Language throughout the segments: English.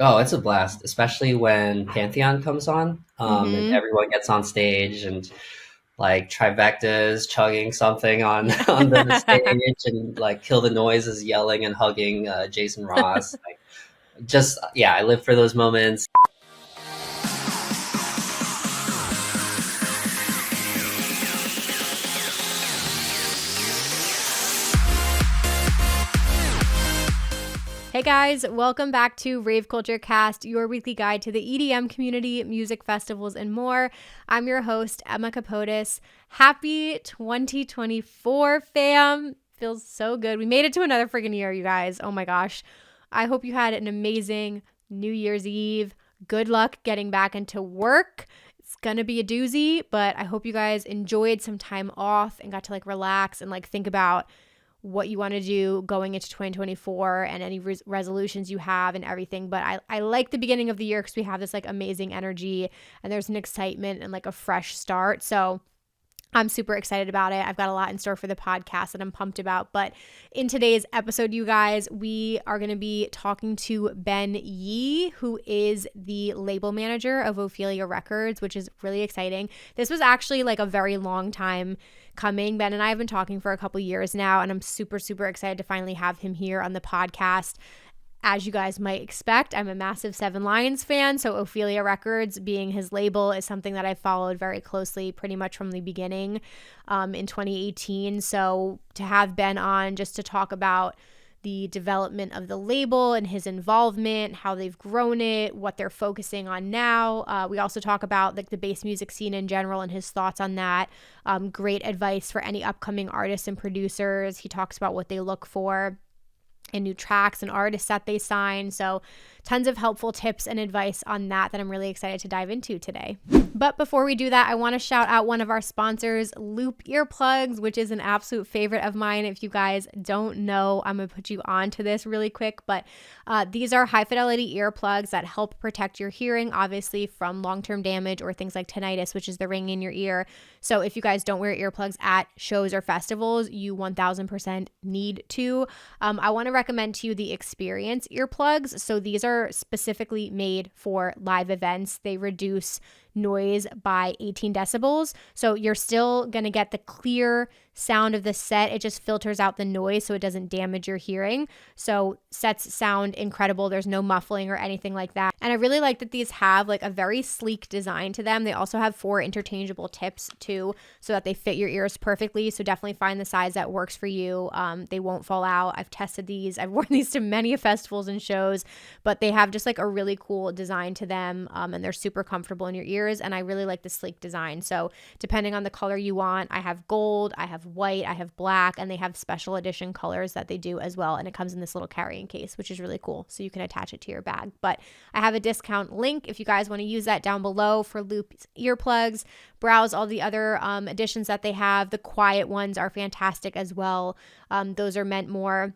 Oh, it's a blast, especially when Pantheon comes on, and Mm-hmm. everyone gets on stage and like Trivecta's chugging something on on the stage, and like Kill the Noise is yelling and hugging Jason Ross. Like, just yeah, I live for those moments. Hey guys, welcome back to Rave Culture Cast, your weekly guide to the EDM community, music festivals, and more. I'm your host, Emma Capotis. Happy 2024, fam. Feels so good. We made it to another freaking year, you guys. Oh my gosh. I hope you had an amazing New Year's Eve. Good luck getting back into work. It's gonna be a doozy, but I hope you guys enjoyed some time off and got to like relax and like think about what you want to do going into 2024 and any resolutions you have and everything. But I like the beginning of the year because we have this like amazing energy and there's an excitement and like a fresh start. So I'm super excited about it. I've got a lot in store for the podcast that I'm pumped about. But in today's episode, you guys, we are going to be talking to Ben Yee, who is the label manager of Ophelia Records, which is really exciting. This was actually like a very long time coming. Ben and I have been talking for a couple years now, and I'm super, super excited to finally have him here on the podcast. As you guys might expect, I'm a massive Seven Lions fan, so Ophelia Records being his label is something that I followed very closely pretty much from the beginning in 2018. So to have Ben on just to talk about the development of the label and his involvement, how they've grown it, what they're focusing on now. We also talk about like the bass music scene in general and his thoughts on that. Great advice for any upcoming artists and producers. He talks about what they look for and new tracks and artists that they sign. So tons of helpful tips and advice on that I'm really excited to dive into today. But before we do that, I want to shout out one of our sponsors, Loop Earplugs, which is an absolute favorite of mine. If you guys don't know, I'm going to put you on to this really quick. But these are high fidelity earplugs that help protect your hearing, obviously, from long-term damage or things like tinnitus, which is the ringing in your ear. So if you guys don't wear earplugs at shows or festivals, you 1000% need to. I want to recommend to you the Experience earplugs. So these are specifically made for live events. They reduce noise by 18 decibels. So you're still going to get the clear sound of the set. It just filters out the noise so it doesn't damage your hearing. So sets sound incredible. There's no muffling or anything like that. And I really like that these have like a very sleek design to them. They also have 4 interchangeable tips too, so that they fit your ears perfectly. So definitely find the size that works for you. They won't fall out. I've tested these. I've worn these to many festivals and shows, but they have just like a really cool design to them, and they're super comfortable in your ears. And I really like the sleek design. So depending on the color you want, I have gold, I have white, I have black, and they have special edition colors that they do as well. And it comes in this little carrying case, which is really cool. So you can attach it to your bag. But I have a discount link if you guys want to use that down below for Loop earplugs. Browse all the other editions that they have. The quiet ones are fantastic as well. Those are meant more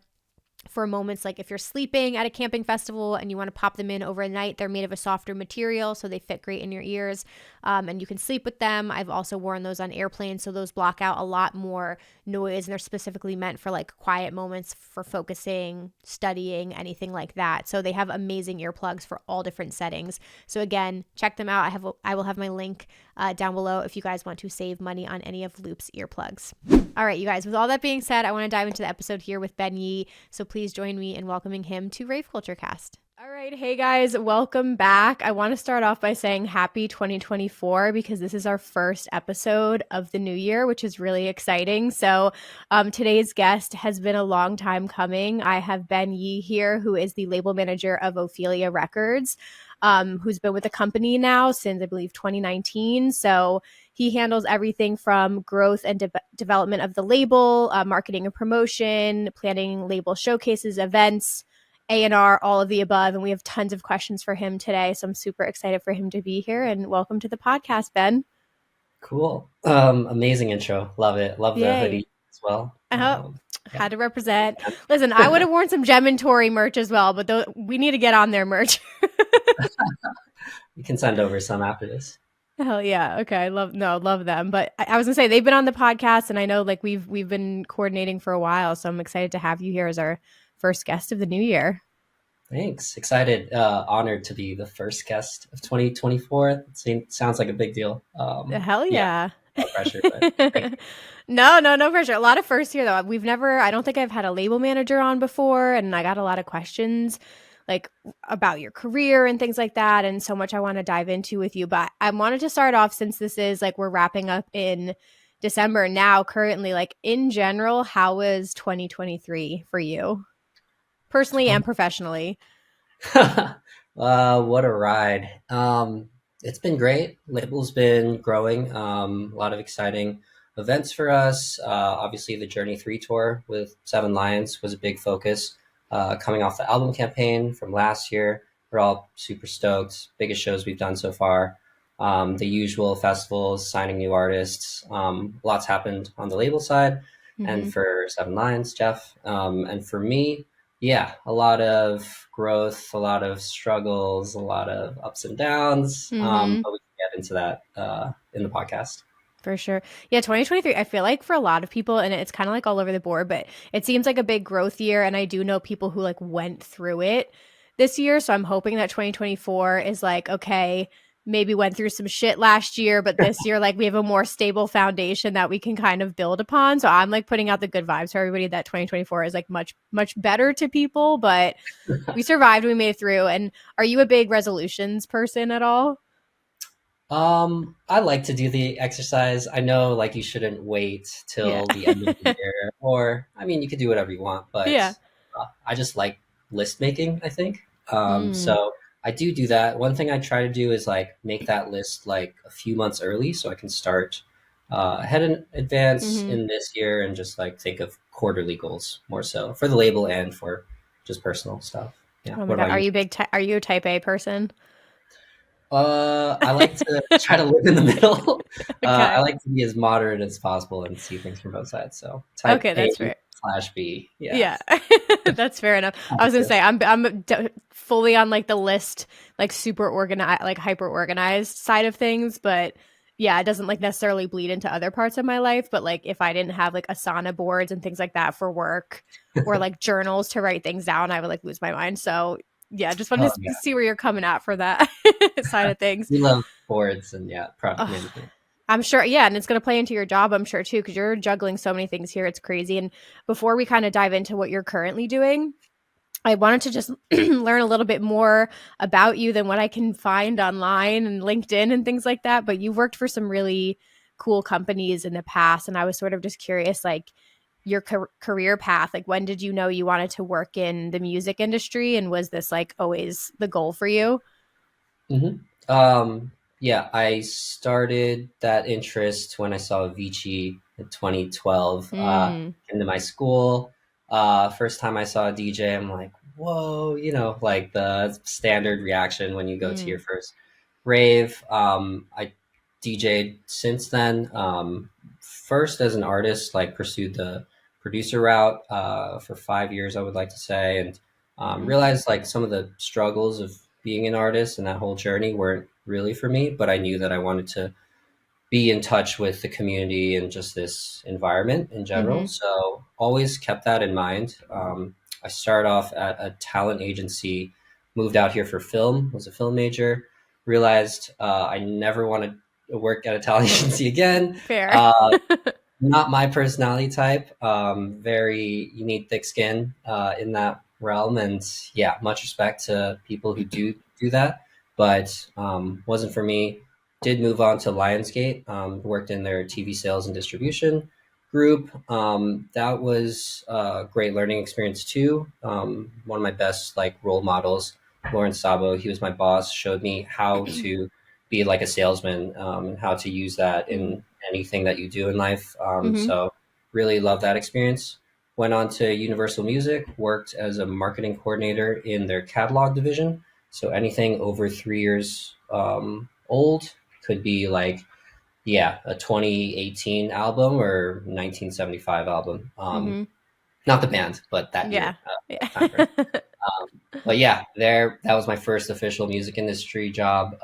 for moments like if you're sleeping at a camping festival and you want to pop them in overnight. They're made of a softer material, so they fit great in your ears, and you can sleep with them. I've also worn those on airplanes, so those block out a lot more noise, and they're specifically meant for like quiet moments for focusing, studying, anything like that. So they have amazing earplugs for all different settings. So again, check them out. I will have my link down below if you guys want to save money on any of Loop's earplugs. All right, you guys, with all that being said, I want to dive into the episode here with Ben Yee. So please join me in welcoming him to Rave Culture Cast. All right, hey guys, welcome back. I want to start off by saying happy 2024 because this is our first episode of the new year, which is really exciting. So today's guest has been a long time coming. I have Ben Yee here, who is the label manager of Ophelia Records, who's been with the company now since, I believe, 2019. So he handles everything from growth and development of the label, marketing and promotion, planning label showcases, events, A&R, all of the above. And we have tons of questions for him today. So I'm super excited for him to be here. And welcome to the podcast, Ben. Cool, amazing intro. Love it. Love the Yay. hoodie as well. Yeah, Had to represent. Listen, I would have worn some Gem and Tori merch as well, but we need to get on their merch. you can send over some after this. Hell yeah. Okay. Love them. But I was gonna say they've been on the podcast and I know like we've been coordinating for a while. So I'm excited to have you here as our first guest of the new year. Thanks. Excited, honored to be the first guest of 2024. Sounds like a big deal. Hell Yeah, yeah. no pressure, but thank you. No pressure. A lot of firsts here though. I don't think I've had a label manager on before, and I got a lot of questions like about your career and things like that, and so much I want to dive into with you. But I wanted to start off, since this is like we're wrapping up in December now, currently, like in general, how was 2023 for you personally and professionally? What a ride. It's been great. Label's been growing. A lot of exciting events for us. Obviously, the Journey 3 tour with Seven Lions was a big focus. Coming off the album campaign from last year, we're all super stoked. Biggest shows we've done so far. The usual festivals, signing new artists. Lots happened on the label side. And Mm-hmm. for Seven Lions, Jeff. And for me, yeah, a lot of growth, a lot of struggles, a lot of ups and downs. Mm-hmm. But we can get into that in the podcast. For sure. Yeah, 2023, I feel like for a lot of people, and it's kind of like all over the board, but it seems like a big growth year. And I do know people who like went through it this year. So I'm hoping that 2024 is like, okay, maybe went through some shit last year, but this year, like we have a more stable foundation that we can kind of build upon. So I'm like putting out the good vibes for everybody that 2024 is like much, much better to people, but we survived, we made it through. And are you a big resolutions person at all? I like to do the exercise. I know like you shouldn't wait Yeah. till the end of the year, or I mean, you could do whatever you want, but Yeah. I just like list making, I think. Mm. So I do that. One thing I try to do is like make that list like a few months early so I can start ahead in advance Mm-hmm. in this year and just like think of quarterly goals more so for the label and for just personal stuff. Yeah. Oh my What God. about you? Are you a type A person? I like to try to live in the middle. I Okay. like to be as moderate as possible and see things from both sides. So type Okay, A that's fair. slash B. Yeah. Yeah. That's fair enough. I was gonna Opposite. say I'm fully on like the list, like super organized, like hyper organized side of things, but yeah, it doesn't like necessarily bleed into other parts of my life. But like if I didn't have like Asana boards and things like that for work, or like journals to write things down, I would like lose my mind. So yeah, just wanted Oh to yeah. see where you're coming at for that side of things. We love boards and yeah, product Ugh, management. I'm sure, yeah, and it's going to play into your job, I'm sure too, because you're juggling so many things here. It's crazy. And before we kind of dive into what you're currently doing, I wanted to just learn a little bit more about you than what I can find online and LinkedIn and things like that. But you've worked for some really cool companies in the past, and I was sort of just curious, like your career path. Like, when did you know you wanted to work in the music industry, and was this like always the goal for you? hmm yeah, I started that interest when I saw Avicii in 2012. Mm, Into my school. First time I saw a DJ, I'm like, whoa, like the standard reaction when you go to mm, your first rave. I DJ'd since then. First as an artist, like pursued the producer route for 5 years, I would like to say, and mm-hmm, realized like some of the struggles of being an artist and that whole journey weren't really for me, but I knew that I wanted to be in touch with the community and just this environment in general. mm-hmm, So always kept that in mind. I started off at a talent agency, moved out here for film, was a film major, realized I never wanted to work at a talent agency again. fair. Uh, Not my personality type. Very, you need thick skin in that realm, and yeah, much respect to people who do that, but wasn't for me. Did move on to Lionsgate. Worked in their TV sales and distribution group. That was a great learning experience too. One of my best like role models, Lawrence Sabo. He was my boss. Showed me how to be like a salesman and how to use that in anything that you do in life. Mm-hmm, So really love that experience. Went on to Universal Music, worked as a marketing coordinator in their catalog division. So anything over 3 years old could be like, yeah, a 2018 album or 1975 album. mm-hmm. Not the band, but that Yeah. year, Yeah. that time frame. But yeah, that was my first official music industry job.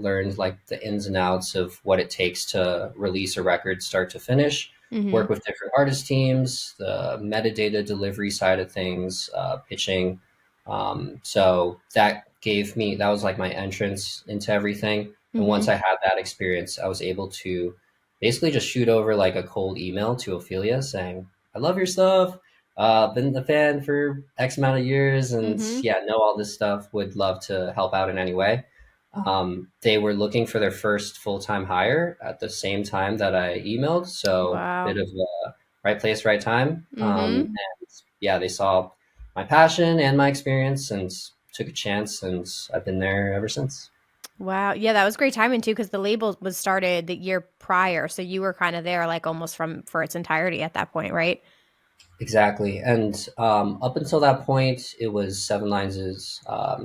Learned like the ins and outs of what it takes to release a record start to finish. Mm-hmm, Work with different artist teams, the metadata delivery side of things, pitching, So that was like my entrance into everything. And once Mm-hmm. I had that experience, I was able to basically just shoot over like a cold email to Ophelia saying, I love your stuff. Been a fan for X amount of years, and Mm-hmm. yeah, know all this stuff. Would love to help out in any way. They were looking for their first full time hire at the same time that I emailed, so Wow. bit of a right place, right time. Mm-hmm. And yeah, they saw my passion and my experience and took a chance, and I've been there ever since. Wow. Yeah, that was great timing too, because the label was started the year prior. So you were kind of there like almost from for its entirety at that point, right? Exactly. And up until that point, it was Seven Lines'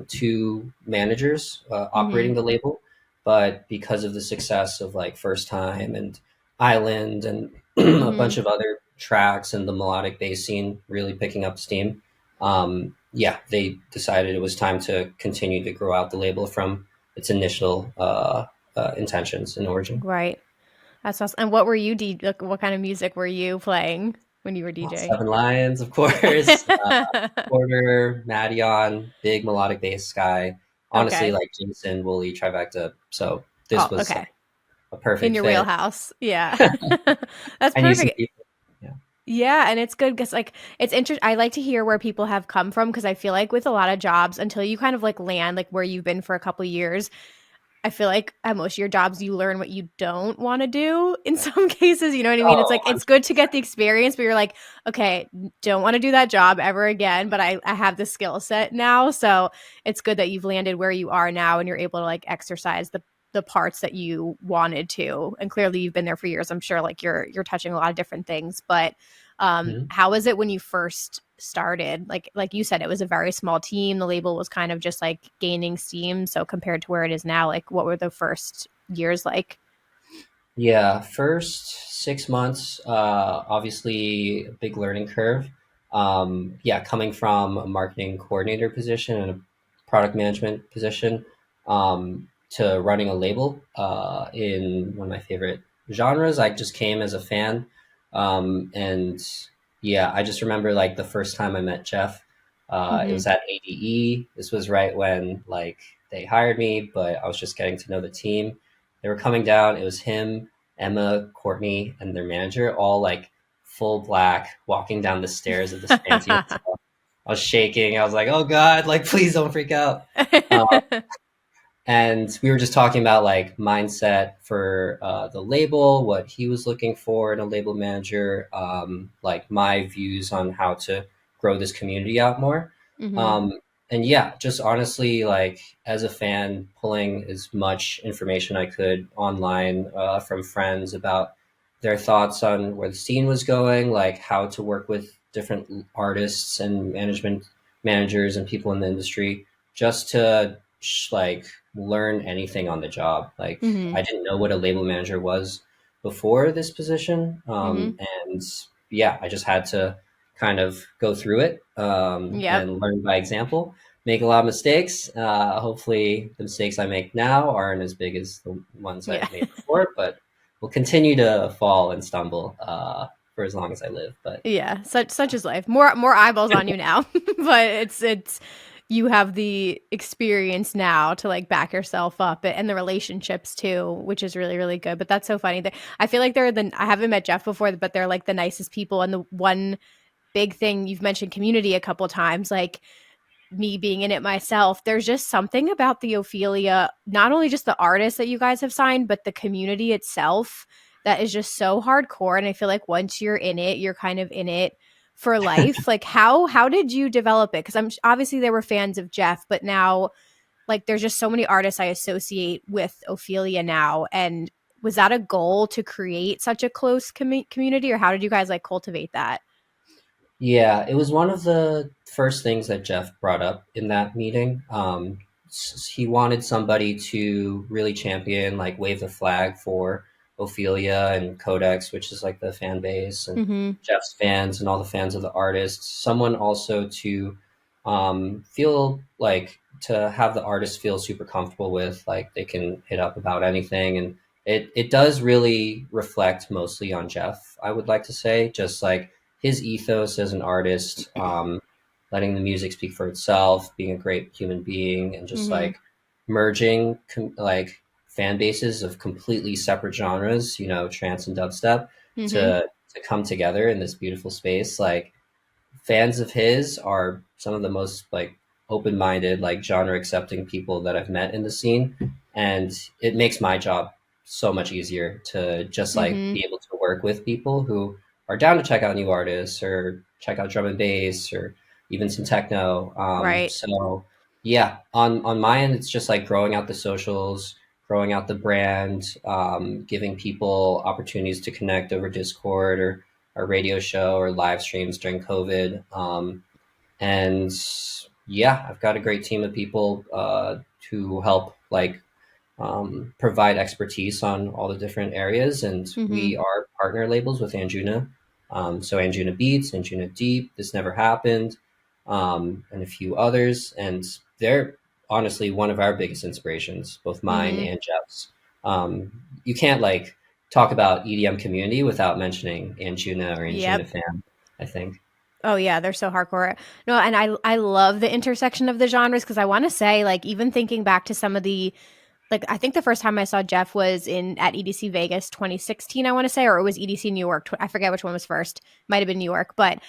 two managers Mm-hmm. operating the label. But because of the success of like First Time and Island and a Mm-hmm. bunch of other tracks and the melodic bass scene really picking up steam, yeah, they decided it was time to continue to grow out the label from its initial intentions and origin. Right. That's awesome. And what were you like, what kind of music were you playing when you were DJing? Seven Lions, of course. Porter, Madion, big melodic bass guy. Honestly, Okay. like Jason, Wooly, Trifecta. So Oh, this was like okay. a In perfect your fit. wheelhouse. Yeah. That's I knew some perfect. people. Yeah. Yeah, and it's good because like it's interesting. I like to hear where people have come from because I feel like with a lot of jobs, until you kind of like land like where you've been for a couple years, I feel like at most of your jobs you learn what you don't want to do in some cases. You know what I mean? It's Oh, like it's good to get the experience, but you're like, okay, don't want to do that job ever again. But I have the skill set now, so it's good that you've landed where you are now and you're able to like exercise the parts that you wanted to. And clearly you've been there for years. I'm sure like you're touching a lot of different things, but mhm. how was it when you first started? Like you said, it was a very small team. The label was kind of just like gaining steam. So compared to where it is now, like what were the first years like? Yeah, first 6 months, obviously a big learning curve. Yeah, coming from a marketing coordinator position and a product management position to running a label in one of my favorite genres. I just came as a fan. And yeah, I just remember like the first time I met Jeff, it Mm-hmm. was at ADE. This was right when like they hired me, but I was just getting to know the team. They were coming down. It was him, Emma, Courtney, and their manager, all like full black, walking down the stairs of this fancy hotel. I was shaking. I was like, "Oh God, like please don't freak out." Uh, and we were just talking about like mindset for the label, what he was looking for in a label manager, like my views on how to grow this community out more. Mm-hmm. um, and yeah, just honestly, like as a fan, pulling as much information I could online from friends about their thoughts on where the scene was going, like how to work with different artists and managers and people in the industry, just to like learn anything on the job. Like Mm-hmm. I didn't know what a label manager was before this position, Mm-hmm. and yeah, I just had to kind of go through it Yep. and learn by example. Make a lot of mistakes. Hopefully, the mistakes I make now aren't as big as the ones Yeah. I've made before, but we'll continue to fall and stumble for as long as I live. But Yeah, such is life. More eyeballs on you now, but it's you have the experience now to like back yourself up and the relationships too, which is really really good. But that's so funny. I feel like I haven't met Jeff before, but they're like the nicest people. And the one big thing you've mentioned community a couple times, like me being in it myself, there's just something about the Ophelia, not only just the artists that you guys have signed, but the community itself that is just so hardcore. And I feel like once you're in it, you're kind of in it for life. Like how did you develop it? Because I'm obviously there were fans of Jeff, but now like there's just so many artists I associate with Ophelia now. And was that a goal to create such a close community, or how did you guys like cultivate that? yeah, it was one of the first things that Jeff brought up in that meeting. He wanted somebody to really champion, like, wave the flag for Ophelia and Codex, which is like the fan base, and Mm-hmm. Jeff's fans and all the fans of the artists. Someone also to feel like to have the artist feel super comfortable with, like they can hit up about anything, and it does really reflect mostly on Jeff. I would like to say, just like his ethos as an artist. letting the music speak for itself, being a great human being, and just Mm-hmm. like merging like fan bases of completely separate genres, you know, trance and dubstep, Mm-hmm. to come together in this beautiful space. Like fans of his are some of the most like open-minded, like genre accepting people that I've met in the scene, and it makes my job so much easier to just like Mm-hmm. be able to work with people who are down to check out new artists or check out drum and bass or even some techno. Right. So yeah, on my end, it's just like growing out the socials, growing out the brand, giving people opportunities to connect over Discord or our radio show or live streams during COVID. And yeah, I've got a great team of people to help like provide expertise on all the different areas. And Mm-hmm. we are partner labels with Anjuna. So Anjuna Beats, Anjuna Deep, This Never Happened, and a few others. And they're honestly one of our biggest inspirations, both mine Mm-hmm. and Jeff's. You can't like talk about EDM community without mentioning Anjuna or Anjuna Yep. Fam, I think. Oh yeah, they're so hardcore. No, and I love the intersection of the genres because I want to say like even thinking back to some of the like I think the first time I saw Jeff was in at EDC Vegas 2016 I want to say, or it was EDC New York. I forget which one was first. Might have been New York, but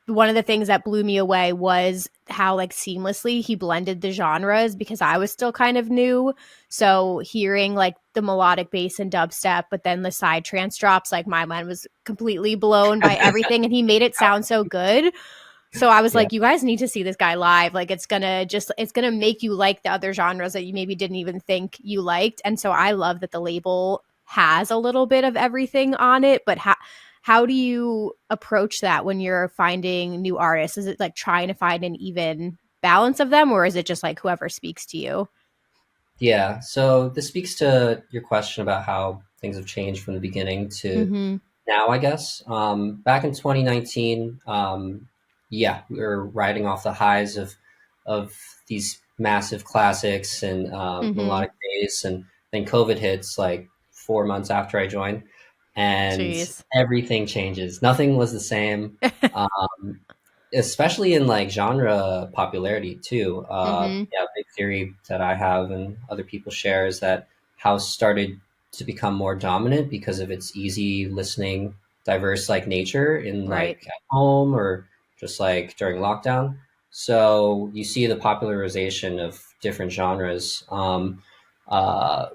one of the things that blew me away was how like seamlessly he blended the genres because I was still kind of new. So hearing like the melodic bass and dubstep, but then the side trance drops, like my mind was completely blown by everything, and he made it sound so good. So I was Yeah. like, you guys need to see this guy live. Like it's gonna make you like the other genres that you maybe didn't even think you liked. And so I love that the label has a little bit of everything on it, but how do you approach that when you're finding new artists? Is it like trying to find an even balance of them, or is it just like whoever speaks to you? Yeah. So this speaks to your question about how things have changed from the beginning to Mm-hmm. now, I guess. Back in 2019, yeah, we were riding off the highs of these massive classics and Mm-hmm. melodic bass, and then COVID hits like 4 months after I joined, and Jeez. everything changes. Nothing was the same. Um, Especially in like genre popularity too. Mm-hmm. Yeah, big theory that I have and other people share is that house started to become more dominant because of its easy listening, diverse like nature in Right. like at home or just like during lockdown. So you see the popularization of different genres. Uh,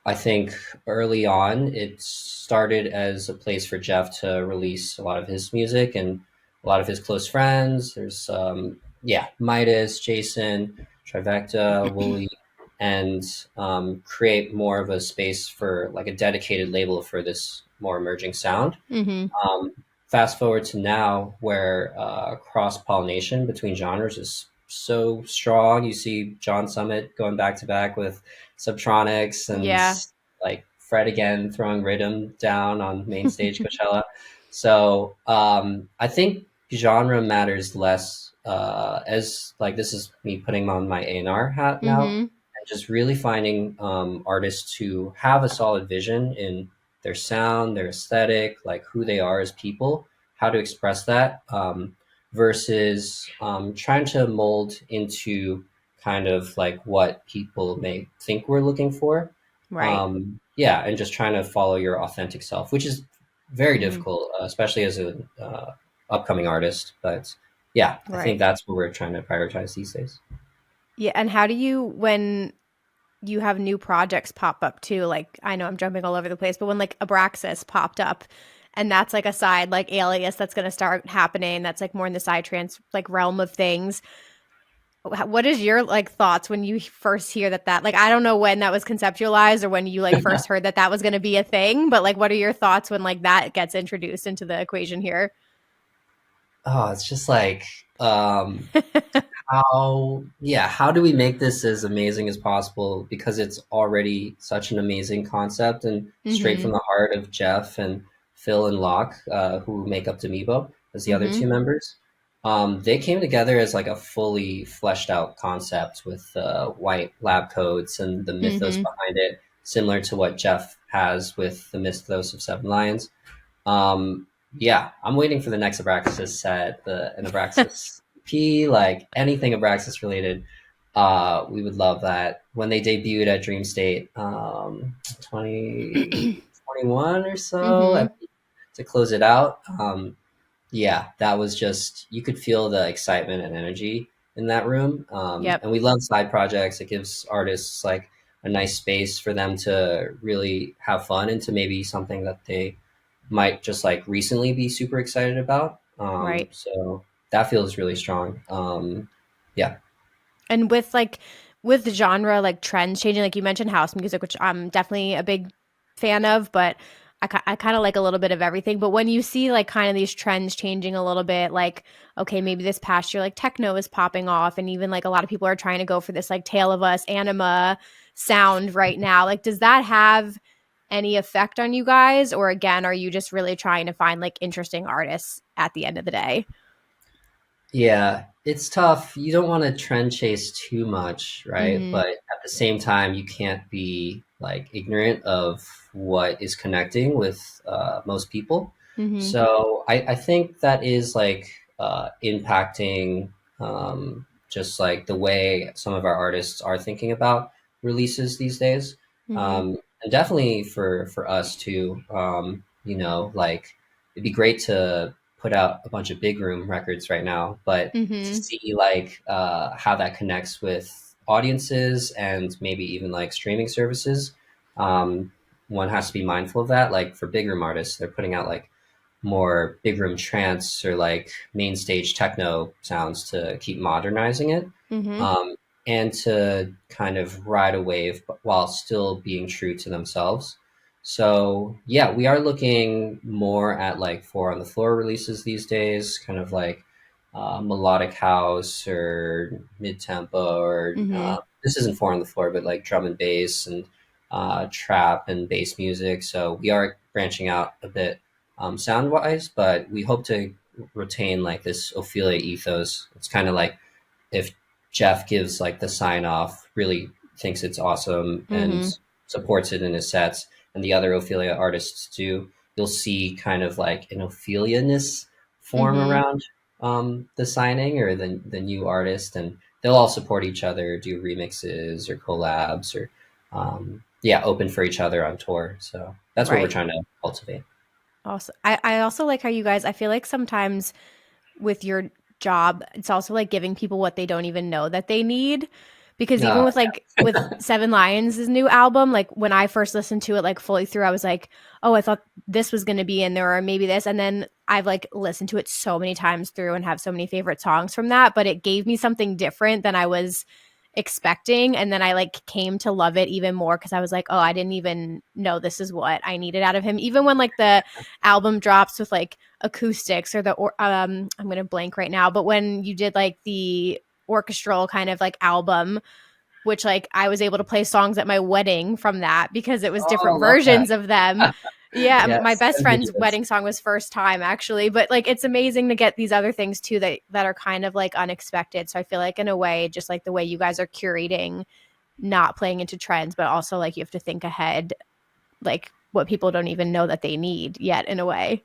I think early on it started as a place for Jeff to release a lot of his music and a lot of his close friends. There's yeah, Midas, Jason, Trivecta, Wooly, and create more of a space for like a dedicated label for this more emerging sound. Mm-hmm. Um, Fast forward to now, where cross pollination between genres is so strong. You see John Summit going back to back with Subtronics and Yeah. like Fred again throwing rhythm down on main stage Coachella. So I think genre matters less as like this is me putting on my A&R hat now Mm-hmm. and just really finding artists who have a solid vision in their sound, their aesthetic, like who they are as people, how to express that, versus trying to mold into kind of like what people may think we're looking for. Right. Yeah, and just trying to follow your authentic self, which is very Mm-hmm. difficult, especially as an upcoming artist. But yeah, I think Right. that's what we're trying to prioritize these days. Yeah. And how do you when you have new projects pop up too. Like I know I'm jumping all over the place, but when like Abraxas popped up and that's like a side like alias that's going to start happening, that's like more in the side trance like realm of things. What is your like thoughts when you first hear that like I don't know when that was conceptualized or when you like first heard that that was going to be a thing, but like what are your thoughts when like that gets introduced into the equation here? Oh, it's just like how do we make this as amazing as possible because it's already such an amazing concept and straight Mhm. from the heart of Jeff and Phil and Locke, who make up Demibo as the other Mhm. two members. They came together as like a fully fleshed out concept with white lab coats and the mythos Mhm. behind it, similar to what Jeff has with the mythos of Seven Lions. Um, yeah, I'm waiting for the next Abraxas set, the an Abraxas EP, like anything Abraxas related. We would love that. When they debuted at Dream State, 2021 or so, Mm-hmm. to close it out. Yeah, that was just, you could feel the excitement and energy in that room. Yep. And we love side projects. It gives artists like a nice space for them to really have fun into maybe something that they might just like recently be super excited about. Right. So that feels really strong. Yeah. And with the genre like trends changing, like you mentioned house music, which I'm definitely a big fan of, but I kind of like a little bit of everything. But when you see like kind of these trends changing a little bit, like, okay, maybe this past year, like techno is popping off, and even like a lot of people are trying to go for this like Tale of Us anima sound right now. Like, does that have any effect on you guys? Or again, are you just really trying to find like interesting artists at the end of the day? Yeah, it's tough. You don't want to trend chase too much, right? Mm-hmm. But at the same time, you can't be like ignorant of what is connecting with most people. Mm-hmm. So I think that is like impacting just like the way some of our artists are thinking about releases these days. Mm-hmm. And definitely for us too. Like it'd be great to put out a bunch of big room records right now, but to Mm-hmm. see like how that connects with audiences and maybe even like streaming services, um, one has to be mindful of that. Like for big room artists, they're putting out like more big room trance or like main stage techno sounds to keep modernizing it, Mm-hmm. um, and to kind of ride a wave while still being true to themselves. So yeah, we are looking more at like four on the floor releases these days, kind of like melodic house or mid tempo, or Mm-hmm. this isn't four on the floor, but like drum and bass and trap and bass music. So we are branching out a bit sound wise, but we hope to retain like this Ophelia ethos. It's kind of like if Jeff gives like the sign off, really thinks it's awesome and Mm-hmm. supports it in his sets, and the other Ophelia artists do, you'll see kind of like an Ophelia-ness form Mm-hmm. around the signing or the new artist, and they'll all support each other, do remixes or collabs or yeah, open for each other on tour. So that's what we're Right. trying to cultivate. Also, I also like how you guys, I feel like sometimes with your job, it's also like giving people what they don't even know that they need. Because even Uh, with like with Seven Lions' new album, like when I first listened to it like fully through, I was like, oh, I thought this was gonna be in there or maybe this. And then I've like listened to it so many times through and have so many favorite songs from that, but it gave me something different than I was expecting. And then I like came to love it even more because I was like, oh, I didn't even know this is what I needed out of him. Even when like the album drops with like acoustics or I'm gonna blank right now, but when you did like the orchestral kind of like album, which like I was able to play songs at my wedding from that because it was oh, different I love that. versions of them. Yeah, my Yes, best send me friend's this. wedding song was First Time actually, but like it's amazing to get these other things too that are kind of like unexpected. So I feel like in a way, just like the way you guys are curating, not playing into trends, but also like you have to think ahead, like what people don't even know that they need yet in a way.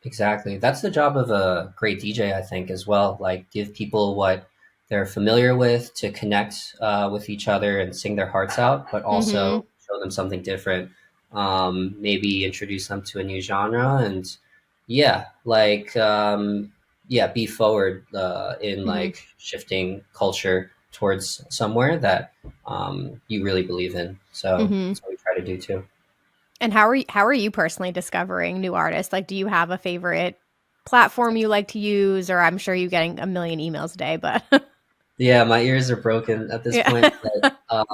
Exactly. That's the job of a great DJ, I think, as well. Like, give people what they're familiar with to connect with each other and sing their hearts out, but Mm-hmm. also show them something different. Maybe introduce them to a new genre, and yeah, like yeah, be forward in Mm-hmm. like shifting culture towards somewhere that you really believe in. So Mm-hmm. that's what we try to do too. And how are you personally discovering new artists? Like, do you have a favorite platform you like to use? Or I'm sure you're getting a million emails a day, but Yeah, my ears are broken at this yeah. point. But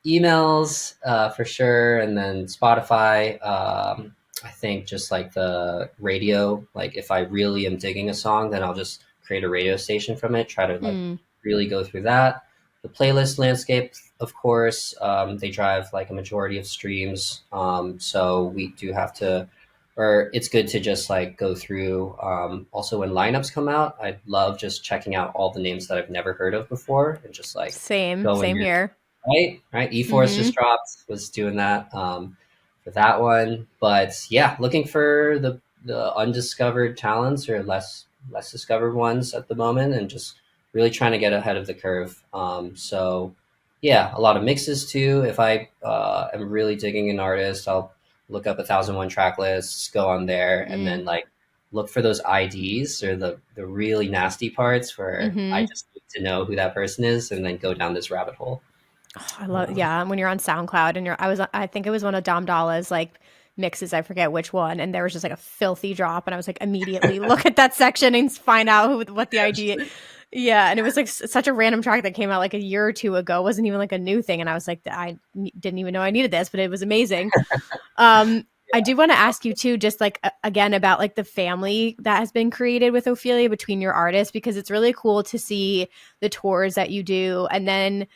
emails for sure, and then Spotify. I think just like the radio. Like if I really am digging a song, then I'll just create a radio station from it. Try to like Mm, really go through that. The playlist landscape, of course, they drive like a majority of streams. So we do have to, or it's good to just like go through. Also, when lineups come out, I love just checking out all the names that I've never heard of before and just like going same your here. right. E-Force Mm-hmm. just dropped, was doing that for that one. But yeah, looking for the undiscovered talents or less discovered ones at the moment, and just really trying to get ahead of the curve. So yeah, a lot of mixes too. If I am really digging an artist, I'll look up 1,001 track lists, go on there, and Mm. then like look for those IDs or the really nasty parts where I Mm-hmm. just need to know who that person is, and then go down this rabbit hole. Oh, I love, Um, yeah, when you're on SoundCloud and I think it was one of Dom Dolla's like mixes, I forget which one, and there was just like a filthy drop, and I was like immediately look at that section and find out what the idea. Yeah, and it was like such a random track that came out like a year or two ago. It wasn't even like a new thing, and I was like, didn't even know I needed this, but it was amazing. Um, I do want to ask you too, just like again about like the family that has been created with Ophelia between your artists, because it's really cool to see the tours that you do, and then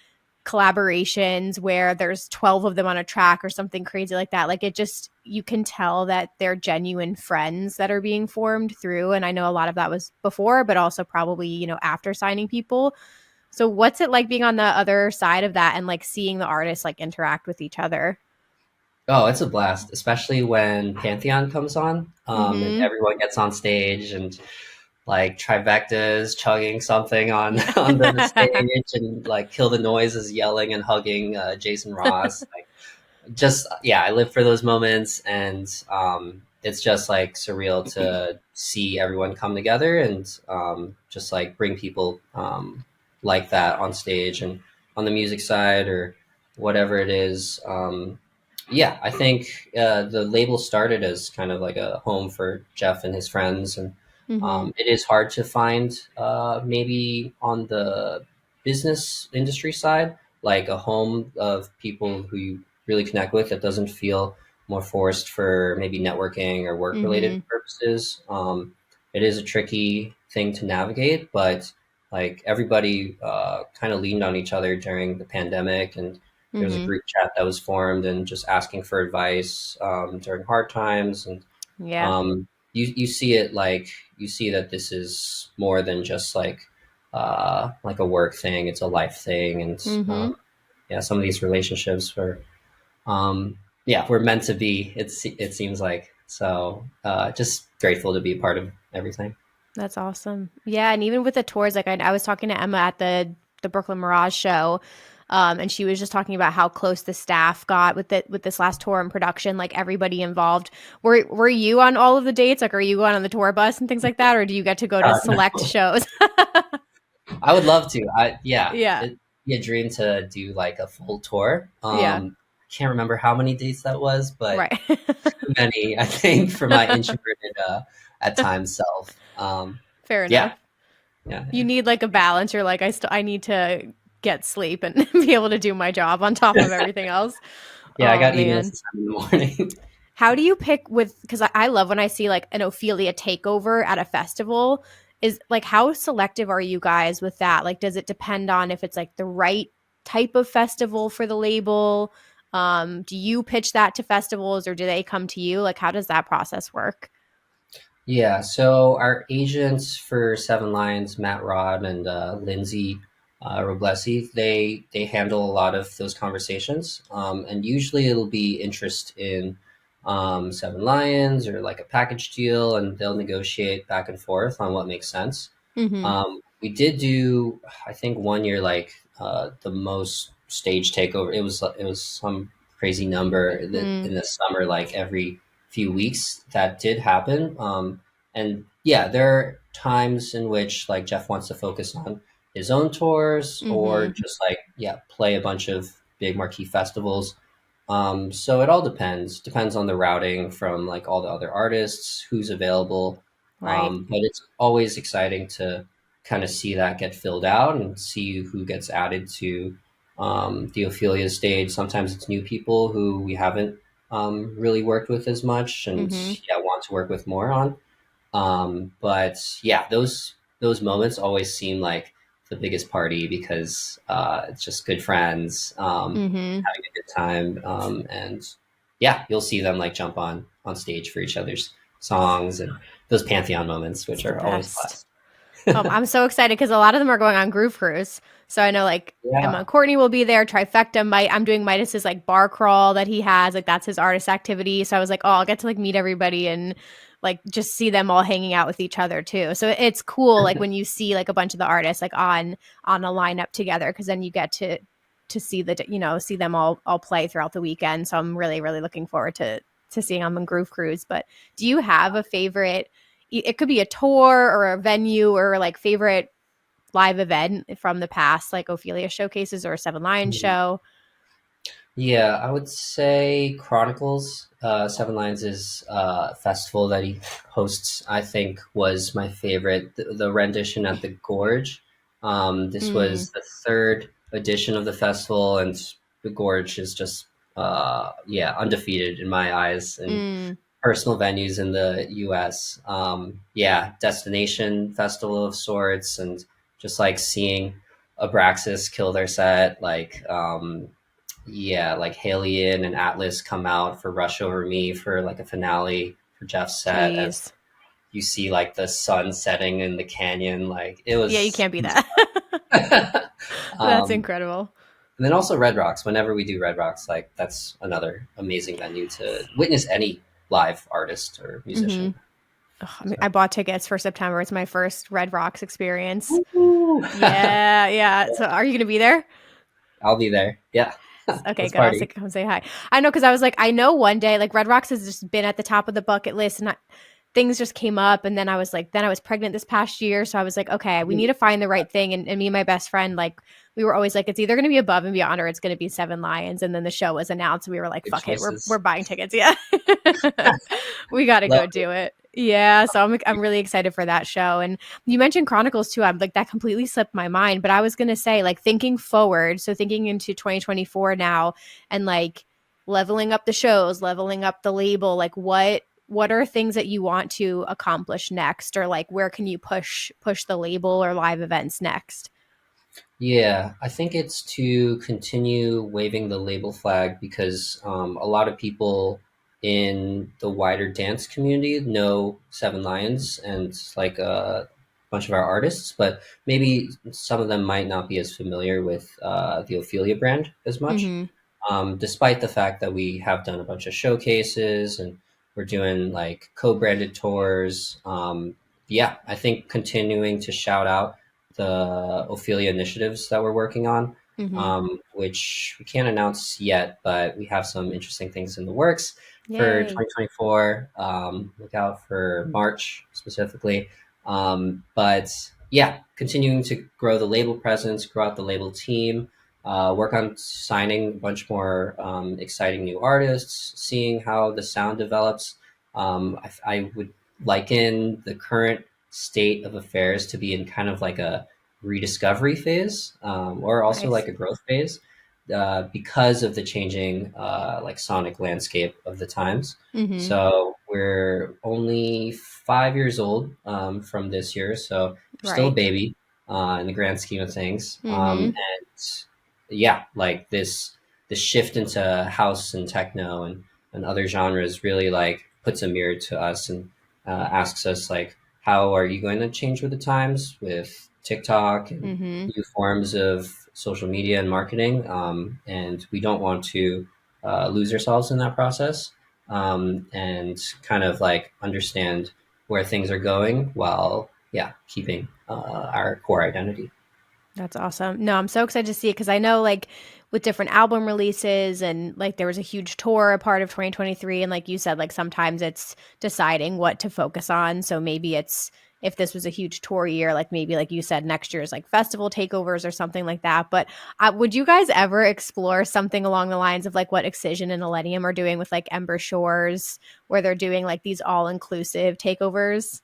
collaborations where there's 12 of them on a track or something crazy like that. Like it just, you can tell that they're genuine friends that are being formed through. And I know a lot of that was before, but also probably, after signing people. So what's it like being on the other side of that and like seeing the artists like interact with each other? oh, it's a blast, especially when Pantheon comes on, and Mm-hmm. everyone gets on stage and like trifectas chugging something on on the stage, and like Kill the Noise is yelling and hugging Jason Ross. Like, just yeah, I live for those moments, and it's just like surreal to see everyone come together and just like bring people like that on stage and on the music side or whatever it is. Yeah, I think the label started as kind of like a home for Jeff and his friends, and Mm-hmm. it is hard to find maybe on the business industry side like a home of people who you really connect with that doesn't feel more forced for maybe networking or work related Mm-hmm. purposes. It is a tricky thing to navigate, but like everybody kind of leaned on each other during the pandemic, and there was a Mm-hmm. group chat that was formed and just asking for advice during hard times. And Yeah. um, you see it like you see that this is more than just like a work thing. It's a life thing, and Mm-hmm. yeah, some of these relationships were yeah, we're meant to be. It seems like so. Just grateful to be a part of everything. That's awesome. Yeah, and even with the tours, like I was talking to Emma at the Brooklyn Mirage show, and she was just talking about how close the staff got with this last tour and production, like everybody involved. Were you on all of the dates? Like, are you going on the tour bus and things like that, or do you get to go to select No, shows? I would love to. I yeah, Yeah, it'd be a dream to do like a full tour. yeah, Can't remember how many dates that was, but right. too many, I think, for my introverted at times self. Fair Yeah, enough. yeah, You yeah. need like a balance. You're like, I need to get sleep and be able to do my job on top of everything else. Yeah, I Oh got emails man. to send in the morning. How do you pick with, because I love when I see like an Ophelia takeover at a festival. Is like, how selective are you guys with that? Like, does it depend on if it's like the right type of festival for the label? Do you pitch that to festivals or do they come to you? Like, how does that process work? Yeah, so our agents for Seven Lions, Matt Rod and Lindsay Roblesi, they handle a lot of those conversations, and usually it'll be interest in Seven Lions or like a package deal, and they'll negotiate back and forth on what makes sense. Mm-hmm. We did do, I think, one year like the most stage takeover. It was some crazy number that Mm, in the summer, like every few weeks, that did happen. And yeah, there are times in which like Jeff wants to focus on his own tours or mm-hmm. just like yeah, play a bunch of big marquee festivals. So it all depends on the routing from like all the other artists, who's available. Right. But it's always exciting to kind of see that get filled out and see who gets added to the Ophelia stage. Sometimes it's new people who we haven't really worked with as much and Mm-hmm. yeah, want to work with more on. But yeah, those moments always seem like the biggest party because it's just good friends Mm-hmm. having a good time, and yeah, you'll see them like jump on stage for each other's songs and those Pantheon moments, It's which the are always best. blessed. I'm so excited because a lot of them are going on Groove Cruise. So I know like Emma Yeah, and Courtney will be there. Trifecta might. I'm doing Midas's like bar crawl that he has. Like that's his artist activity. So I was like, oh, I'll get to like meet everybody and like just see them all hanging out with each other too. So it's cool like when you see like a bunch of the artists like on a lineup together, because then you get to see see them all play throughout the weekend. So I'm really looking forward to seeing them on Groove Cruise. But do you have a favorite? It could be a tour or a venue or like favorite live event from the past, like Ophelia showcases or a Seven Lions show. Yeah, I would say Chronicles. Seven Lions is a festival that he hosts. I think was my favorite. The rendition at the Gorge. This was the third edition of the festival, and the Gorge is just yeah, undefeated in my eyes and personal venues in the U.S. Yeah, destination festival of sorts, and just like seeing Abraxas kill their set, like yeah, like Halien and Atlas come out for Rush Over Me for like a finale for Jeff's set as Jeez. you see like the sun setting in the canyon. Like it Yeah, you was can't be that. That's um incredible. and then also Red Rocks. Whenever we do Red Rocks, like that's another amazing venue to witness any live artist or musician. I bought tickets for September. It's my first Red Rocks experience. Ooh. Yeah. So are you going to be there? I'll be there. Yeah. Okay, Let's good. I'll party. come say hi. I know, because I was like, I know one day, like Red Rocks has just been at the top of the bucket list, and things just came up. And then I was like, then I was pregnant this past year. So I was like, okay, we need to find the right thing. And me and my best friend, like, we were always like, it's either going to be Above and Beyond or it's going to be Seven Lions. And then the show was announced, and we were like, Good fuck it, choices. we're buying tickets. Yeah. We got to go Love do it. Yeah, so I'm really excited for that show. And you mentioned Chronicles too. I'm like, that completely slipped my mind, but I was going to say, like, thinking forward, so thinking into 2024 now, and like leveling up the shows, leveling up the label, like what are things that you want to accomplish next, or like where can you push the label or live events next? Yeah, I think it's to continue waving the label flag because a lot of people in the wider dance community know Seven Lions and like a bunch of our artists, but maybe some of them might not be as familiar with the Ophelia brand as much. Mm-hmm. Despite the fact that we have done a bunch of showcases and we're doing like co-branded tours. Yeah, I think continuing to shout out the Ophelia initiatives that we're working on, Mm-hmm. which we can't announce yet, but we have some interesting things in the works for Yay. 2024. Look out for March specifically. But yeah, continuing to grow the label presence, grow out the label team, work on signing a bunch more exciting new artists, seeing how the sound develops. I would liken the current state of affairs to be in kind of like a rediscovery phase, or also Nice. like a growth phase, because of the changing like sonic landscape of the times. Mm-hmm. So we're only 5 years old from this year, so we're still a Right. baby in the grand scheme of things. Mm-hmm. And yeah, like this shift into house and techno and other genres really like puts a mirror to us and asks us like, how are you going to change with the times with TikTok and Mm-hmm. new forms of social media and marketing? And we don't want to lose ourselves in that process, and kind of like understand where things are going while yeah keeping our core identity. That's awesome. No, I'm so excited to see it, because I know like with different album releases, and like there was a huge tour a part of 2023, and like you said, like sometimes it's deciding what to focus on. So maybe it's, if this was a huge tour year, like maybe like you said, next year's like festival takeovers or something like that. But would you guys ever explore something along the lines of like what Excision and Millennium are doing with like Ember Shores, where they're doing like these all-inclusive takeovers?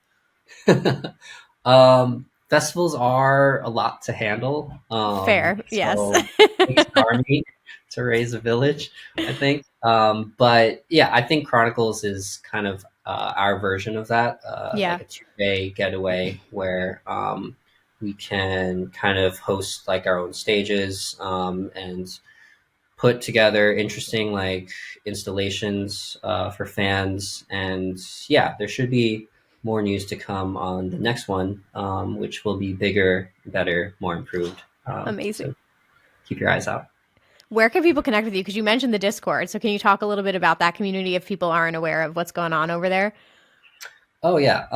Festivals are a lot to handle. Fair. Yes. So it takes an army to raise a village, I think. But yeah, I think Chronicles is kind of our version of that, Yeah. like a 2 day getaway where we can kind of host like our own stages, and put together interesting like installations for fans. And yeah, there should be more news to come on the next one, which will be bigger, better, more improved. Amazing. So keep your eyes out. Where can people connect with you? Because you mentioned the Discord. So can you talk a little bit about that community if people aren't aware of what's going on over there? Oh yeah.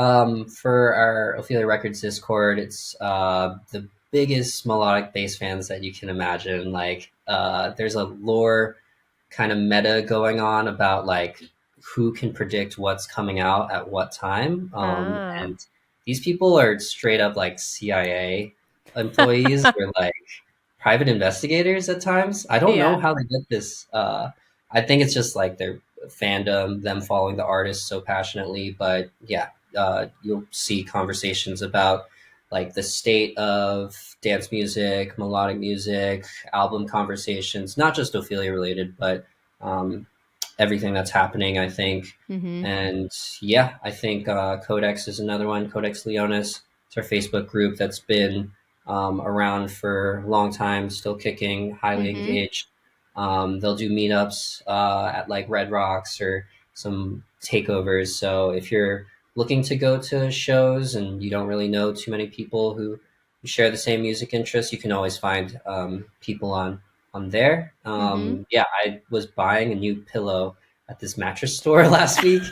For our Ophelia Records Discord, it's the biggest melodic bass fans that you can imagine. Like, there's a lore kind of meta going on about like who can predict what's coming out at what time. Ah. And these people are straight up like CIA employees or like private investigators at times. I don't know Yeah. how they get this. I think it's just like their fandom, them following the artist so passionately. But yeah, you'll see conversations about like the state of dance music, melodic music, album conversations, not just Ophelia related, but um, everything that's happening, I think. Mm-hmm. And yeah, I think Codex is another one. Codex Leonis. It's our Facebook group that's been around for a long time, still kicking, highly Mm-hmm. engaged. They'll do meetups at like Red Rocks or some takeovers. So if you're looking to go to shows and you don't really know too many people who share the same music interests, you can always find people on there. Mm-hmm. Yeah, I was buying a new pillow at this mattress store last week,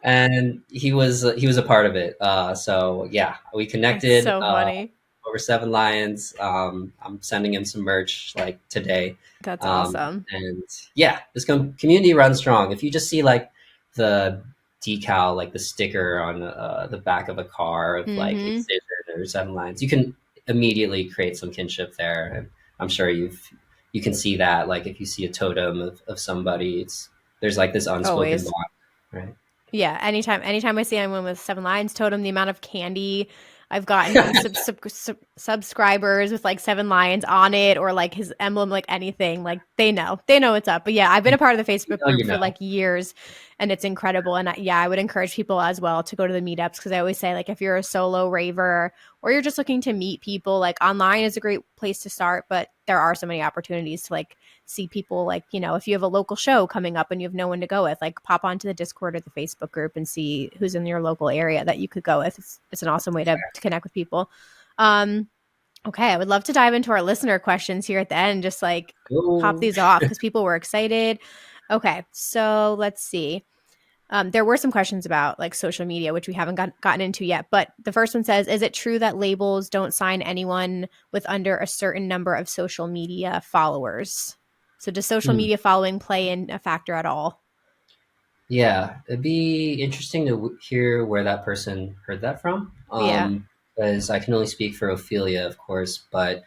and he was a part of it. So yeah, we That's connected so funny. over Seven Lions. I'm sending him some merch like today, That's awesome. and yeah, this community runs strong. If you just see like the decal, like the sticker on the back of a car of like Mm-hmm. Excision or Seven Lions, you can immediately create some kinship there, and I'm sure you can see that like if you see a totem of somebody, it's there's like this unspoken Always. bond, right? Yeah, anytime I see anyone with Seven Lions totem, the amount of candy I've gotten from subscribers with like Seven Lions on it or like his emblem, like anything, like they know what's up. But yeah, I've been a part of the You Facebook know, group you for know. like years, and it's incredible. And yeah, I would encourage people as well to go to the meetups because I always say like if you're a solo raver or you're just looking to meet people, like online is a great place to start, but there are so many opportunities to like see people like, you know, if you have a local show coming up and you have no one to go with, like pop onto the Discord or the Facebook group and see who's in your local area that you could go with. It's an awesome way to connect with people. Um, okay, I would love to dive into our listener questions here at the end, just like pop Go. these off because people were excited. Okay, so let's see. There were some questions about like social media, which we haven't gotten into yet. But the first one says, "Is it true that labels don't sign anyone with under a certain number of social media followers?" So does social Hmm. media following play in a factor at all? Yeah, it'd be interesting to hear where that person heard that from. Yeah. Because I can only speak for Ophelia, of course, but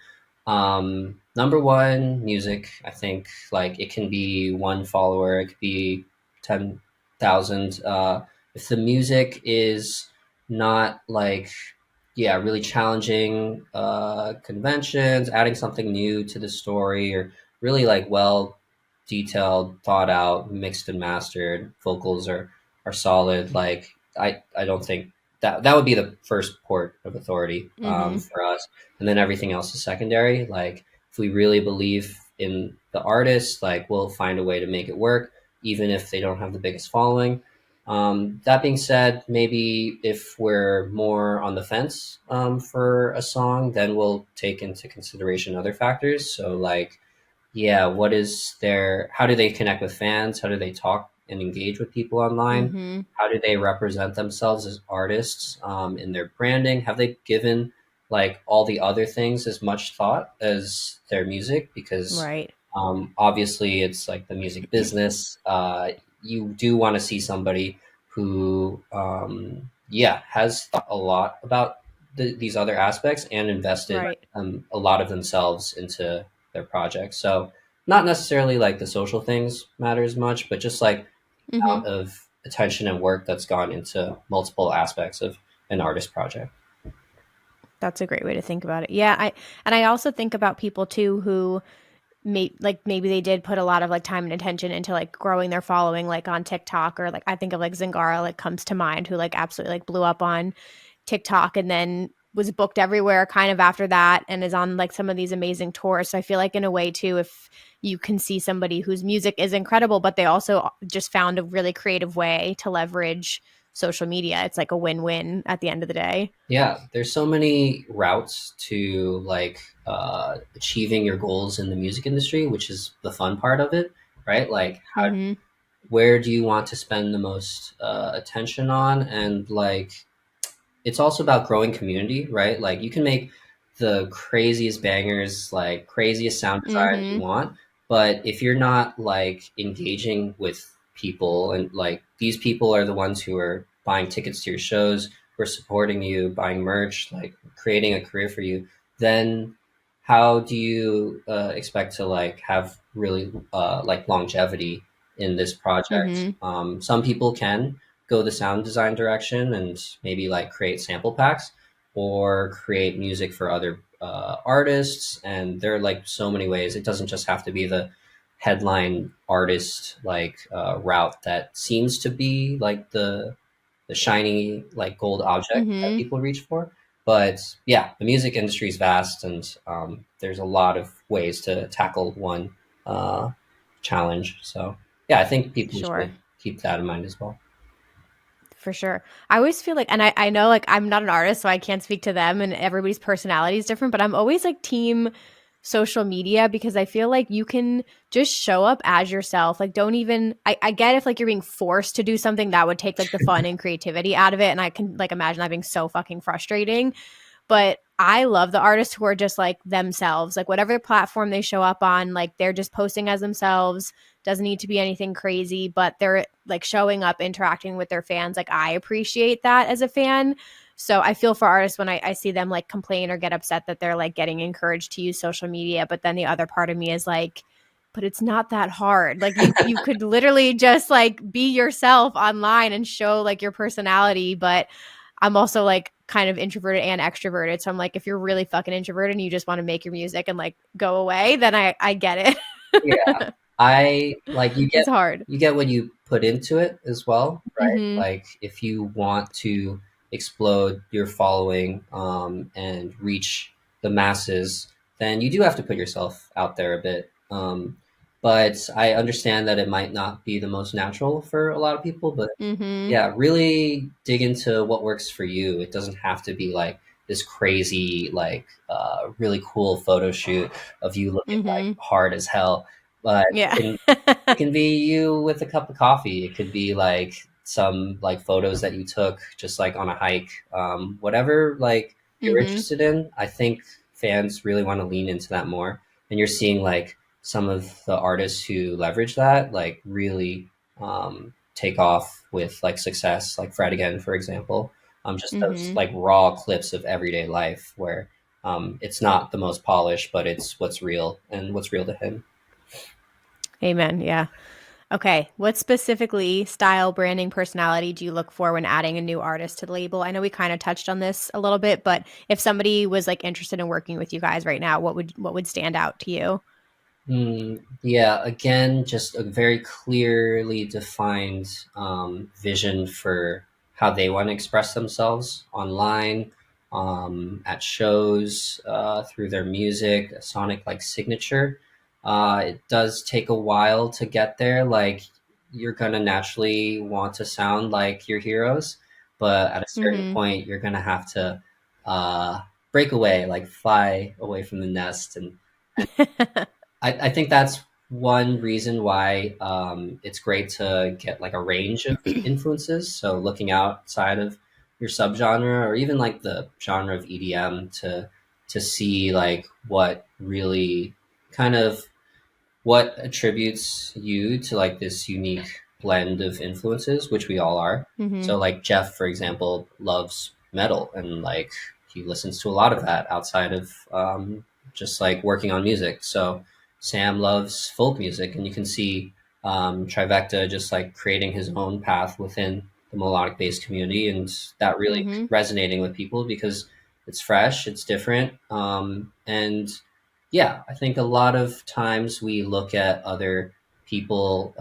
number one, music. I think like it can be one follower, it could be 10,000. If the music is not like, yeah, really challenging conventions, adding something new to the story, or really like well detailed, thought out, mixed and mastered. Vocals are solid. Like I don't think that would be the first port of authority Mm-hmm. for us, and then everything else is secondary. Like if we really believe in the artist, like we'll find a way to make it work, even if they don't have the biggest following. That being said, maybe if we're more on the fence for a song, then we'll take into consideration other factors. So like yeah, what is their how do they connect with fans? How do they talk and engage with people online? Mm-hmm. How do they represent themselves as artists in their branding? Have they given like all the other things as much thought as their music? Because Right. obviously it's like the music business. You do want to see somebody who yeah, has thought a lot about these other aspects and invested Right. a lot of themselves into their project. So not necessarily like the social things matter as much, but just like Mm-hmm. amount of attention and work that's gone into multiple aspects of an artist project. That's a great way to think about it. Yeah, I also think about people too who maybe they did put a lot of like time and attention into like growing their following like on TikTok or like I think of like Zingara like comes to mind who like absolutely like blew up on TikTok and then was booked everywhere kind of after that and is on like some of these amazing tours. So I feel like in a way too if you can see somebody whose music is incredible but they also just found a really creative way to leverage social media, it's like a win-win at the end of the day. Yeah, there's so many routes to like achieving your goals in the music industry, which is the fun part of it, right? Like how Mhm. where do you want to spend the most attention on, and like it's also about growing community, right? Like you can make the craziest bangers, like craziest sound design you Mm-hmm. want, but if you're not like engaging with people, and like these people are the ones who are buying tickets to your shows, who are supporting you, buying merch, like creating a career for you, then how do you expect to like have really like longevity in this project? Mm-hmm. Some people can go the sound design direction and maybe like create sample packs or create music for other artists. And there are like so many ways. It doesn't just have to be the headline artist like route that seems to be like the shiny like gold object that Mm-hmm. people reach for. But yeah, the music industry is vast, and there's a lot of ways to tackle one uh, challenge. So yeah, I think people Sure. should keep that in mind as well. For sure. I always feel like, and I know like I'm not an artist, so I can't speak to them and everybody's personality is different, but I'm always like team social media because I feel like you can just show up as yourself. Like, don't even, I get if like you're being forced to do something that would take like the fun and creativity out of it. And I can like imagine that being so fucking frustrating. But I love the artists who are just like themselves, like whatever platform they show up on, like they're just posting as themselves. Doesn't need to be anything crazy, but they're like showing up, interacting with their fans. Like I appreciate that as a fan. So I feel for artists when I see them like complain or get upset that they're like getting encouraged to use social media. But then the other part of me is like, but it's not that hard. Like you could literally just like be yourself online and show like your personality. But I'm also like kind of introverted and extroverted. So I'm like, if you're really fucking introverted and you just want to make your music and like go away, then I get Yeah, it. I like It's hard. you get what you put into it as well, right? Mhm. Like if you want to explode your following and reach the masses, then you do have to put yourself out there a bit. But I understand that it might not be the most natural for a lot of people, but Mhm. yeah, really dig into what works for you. It doesn't have to be like this crazy, like really cool photo shoot of you looking like Mhm. hard as hell. But Yeah. it can be you with a cup of coffee. It could be like some like photos that you took just like on a hike. Whatever like you're Mhm. interested in, I think fans really want to lean into that more. And you're seeing like some of the artists who leverage that like really take off with like success, like Fred again, for example. Just those Mhm. like raw clips of everyday life where it's not the most polished, but it's what's real and what's real to him. Amen. Yeah. Okay. What specifically style, branding, personality do you look for when adding a new artist to the label? I know we kind of touched on this a little bit, but if somebody was like interested in working with you guys right now, what would stand out to you? Yeah, again, just a very clearly defined vision for how they want to express themselves online, at shows, through their music, a sonic like signature. It does take a while to get there. Like you're gonna naturally want to sound like your heroes, but at a certain Mhm. point, you're gonna have to uh, break away, like fly away from the nest, and I think that's one reason why it's great to get like a range of influences. So looking outside of your subgenre or even like the genre of EDM to see like what really kind of what attributes you to like this unique blend of influences, which we all are. Mhm. So like Jeff, for example, loves metal and like he listens to a lot of that outside of just like working on music. So Sam loves folk music, and you can see Trivecta just like creating his own path within the melodic bass community, and that really Mhm. resonating with people because it's fresh, it's different, and yeah, I think a lot of times we look at other people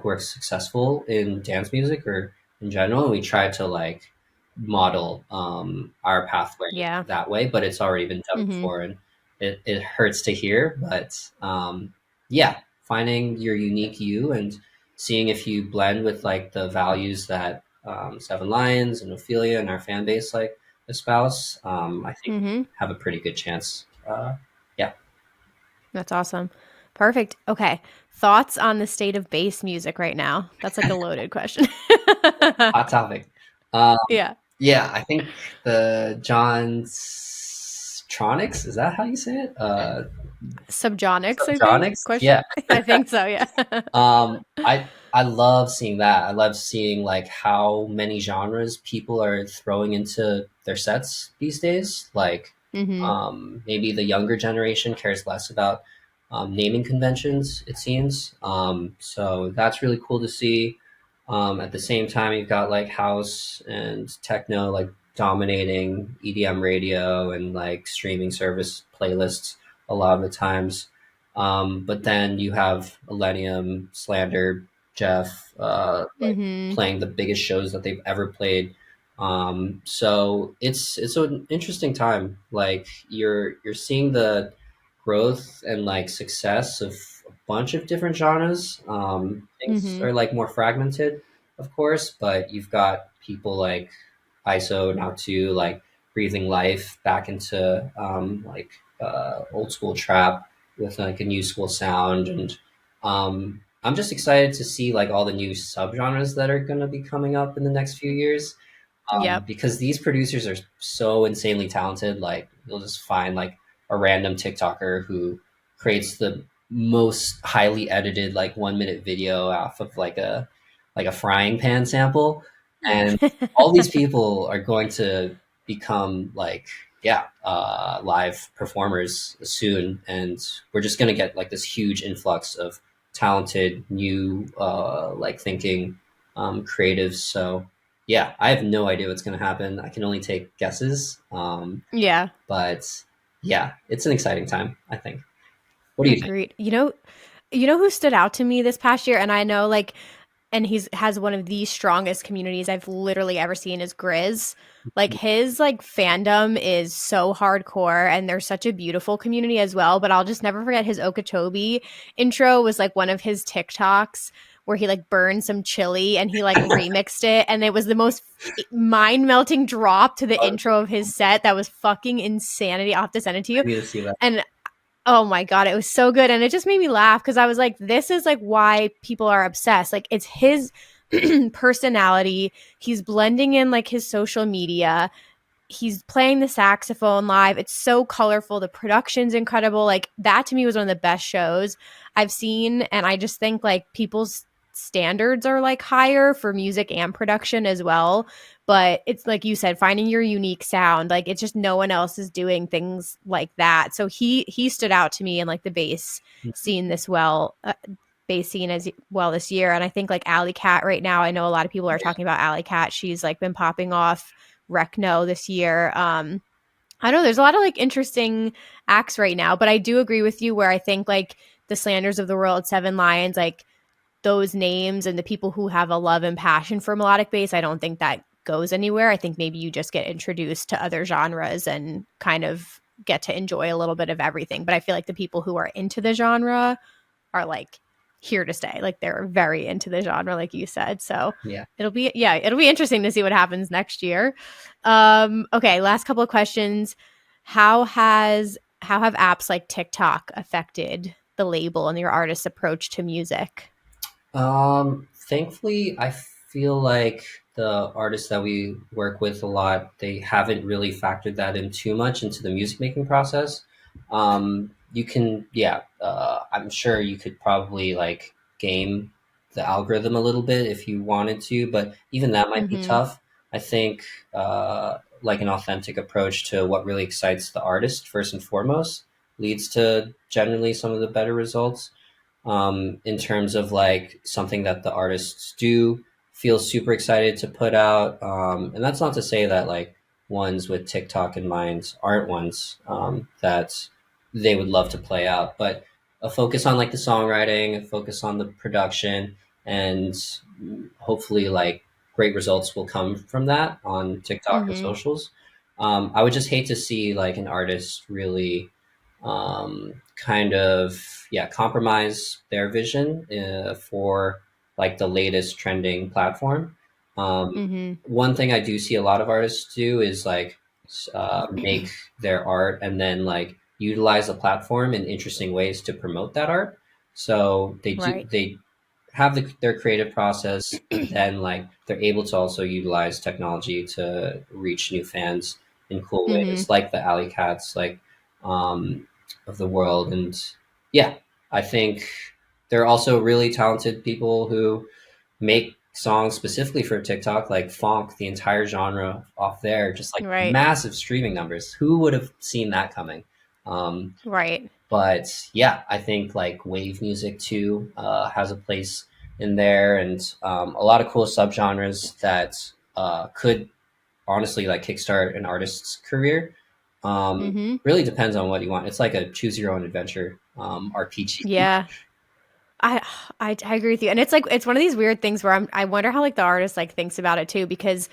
who are successful in dance music or in general, and we try to like model our pathway Yeah. that way, but it's already been done Mhm. before, and it hurts to hear. But yeah, finding your unique you and seeing if you blend with like the values that Seven Lions and Ophelia and our fan base like espouse, I think Mhm. have a pretty good chance. Yeah. That's awesome. Perfect. Okay. Thoughts on the state of bass music right now? That's like a loaded question. Hot topic. Um, Yeah. yeah, I think the John's Tronics, is that how you say it? Subjonics, I think. Subtronics? Question. Yeah. I think so, yeah. I love seeing that. I love seeing like how many genres people are throwing into their sets these days. Like Mhm. maybe the younger generation cares less about naming conventions, it seems. So that's really cool to see. At the same time, you've got like house and techno like dominating EDM radio and like streaming service playlists a lot of the times. But then you have Millennium, Slander, Jeff, like Mhm. playing the biggest shows that they've ever played. So it's an interesting time. Like you're seeing the growth and like success of a bunch of different genres. Things Mhm. are like more fragmented, of course, but you've got people like ISO now too, like breathing life back into like old school trap with like a new school sound, and I'm just excited to see like all the new subgenres that are going to be coming up in the next few years, Yep. because these producers are so insanely talented. Like you'll just find like a random TikToker who creates the most highly edited like 1 minute video off of like a frying pan sample, and all these people are going to become like live performers soon, and we're just going to get like this huge influx of talented new like thinking creatives. So yeah, I have no idea what's going to happen. I can only take guesses. Yeah. But yeah, it's an exciting time, I think. What do you think? Agreed. You know who stood out to me this past year, and I know like, and he's has one of the strongest communities I've literally ever seen is Grizz. Like his like fandom is so hardcore, and there's such a beautiful community as well. But I'll just never forget his Okeechobee intro was like one of his TikToks where he like burned some chili and he like remixed it, and it was the most mind melting drop to the Oh, intro of his set. That was fucking insanity. I'll have to send it to you. I need to see that. And oh my God, it was so good. And it just made me laugh because I was like, this is like why people are obsessed. Like, it's his personality. He's blending in like his social media. He's playing the saxophone live. It's so colorful. The production's incredible. Like, that to me was one of the best shows I've seen. And I just think like people's standards are like higher for music and production as well. But it's like you said, finding your unique sound. Like, it's just no one else is doing things like that. So he stood out to me in like the scene this well bass scene as well this year. And I think like Alley Cat right now, I know a lot of people are talking about Alley Cat. She's like been popping off Recno this year. I don't know, there's a lot of like interesting acts right now, but I do agree with you where I think like the Slanders of the world, Seven Lions, like those names and the people who have a love and passion for melodic bass, I don't think that goes anywhere. I think maybe you just get introduced to other genres and kind of get to enjoy a little bit of everything. But I feel like the people who are into the genre are like here to stay. Like they're very into the genre, like you said. So Yeah. it'll be interesting to see what happens next year. Okay, last couple of questions. How have apps like TikTok affected the label and your artist's approach to music? Thankfully, I feel like the artists that we work with a lot, they haven't really factored that in too much into the music making process. You can, yeah, I'm sure you could probably like game the algorithm a little bit if you wanted to, but even that might be Mhm. tough. I think like an authentic approach to what really excites the artist first and foremost leads to generally some of the better results, in terms of like something that the artists do feel super excited to put out. And that's not to say that like ones with TikTok in mind aren't ones that they would love to play out, but a focus on like the songwriting, a focus on the production, and hopefully like great results will come from that on TikTok and Mhm. socials. I would just hate to see like an artist really kind of compromise their vision for like the latest trending platform. Mhm. One thing I do see a lot of artists do is like make their art and then like utilize the platform in interesting ways to promote that art. So Right. they have their creative process, and then like they're able to also utilize technology to reach new fans in cool Mm-hmm. ways, like the Alley Cats, like of the world. And yeah, I think there are also really talented people who make songs specifically for TikTok, like funk, the entire genre off there, just like Right. massive streaming numbers. Who would have seen that coming? Um, Right. but yeah, I think like wave music too has a place in there, and a lot of cool subgenres that could honestly like kickstart an artist's career. Mm-hmm. Really depends on what you want. It's like a choose your own adventure RPG. Yeah. I, I agree with you. And it's like it's one of these weird things where I wonder how like the artist like thinks about it too, because